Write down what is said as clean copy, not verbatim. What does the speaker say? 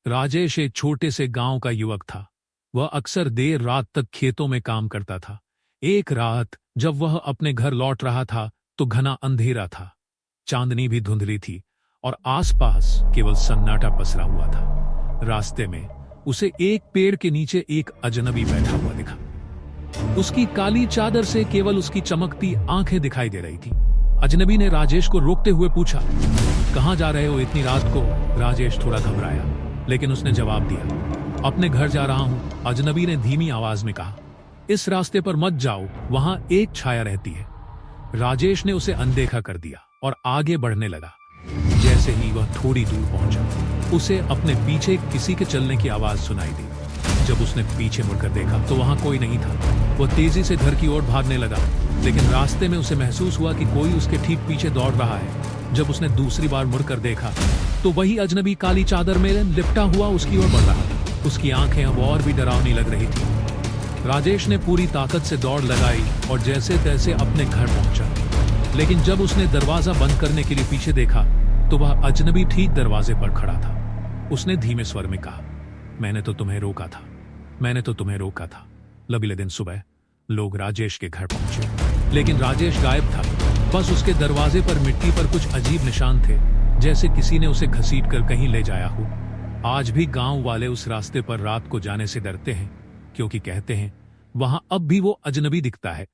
राजेश एक छोटे से गांव का युवक था। वह अक्सर देर रात तक खेतों में काम करता था। एक रात जब वह अपने घर लौट रहा था तो घना अंधेरा था। चांदनी भी धुंधली थी और आसपास केवल सन्नाटा पसरा हुआ था। रास्ते में उसे एक पेड़ के नीचे एक अजनबी बैठा हुआ दिखा। उसकी काली चादर से केवल उसकी चमकती आंखें दिखाई दे रही थी। अजनबी ने राजेश को रोकते हुए पूछा, कहां जा रहे हो इतनी रात को? राजेश थोड़ा घबराया, लेकिन उसने जवाब दिया, अपने घर जा रहा हूं। अजनबी ने धीमी आवाज में कहा, इस रास्ते पर मत जाओ, वहां एक छाया रहती है। राजेश ने उसे अनदेखा कर दिया और आगे बढ़ने लगा। जैसे ही वह थोड़ी दूर पहुंचा, उसे अपने पीछे किसी के चलने की आवाज सुनाई दी। जब उसने पीछे मुड़कर देखा तो वहां कोई नहीं था। वह तेजी से घर की ओर भागने लगा, लेकिन रास्ते में उसे महसूस हुआ कि कोई उसके ठीक पीछे दौड़ रहा है। जब उसने दूसरी बार मुड़कर देखा तो वही अजनबी काली चादर में लिपटा हुआ उसकी ओर बढ़ रहा था। उसकी आंखें अब और भी डरावनी लग रही थी। राजेश ने पूरी ताकत से दौड़ लगाई और जैसे तैसे अपने घर पहुंचा, लेकिन जब उसने दरवाजा बंद करने के लिए पीछे देखा तो वह अजनबी ठीक दरवाजे पर खड़ा था। उसने धीमे स्वर में कहा, मैंने तो तुम्हें रोका था, मैंने तो तुम्हें रोका था। अगले दिन सुबह लोग राजेश के घर पहुंचे, लेकिन राजेश गायब था। बस उसके दरवाजे पर मिट्टी पर कुछ अजीब निशान थे, जैसे किसी ने उसे घसीट कर कहीं ले जाया हो। आज भी गांव वाले उस रास्ते पर रात को जाने से डरते हैं, क्योंकि कहते हैं वहां अब भी वो अजनबी दिखता है।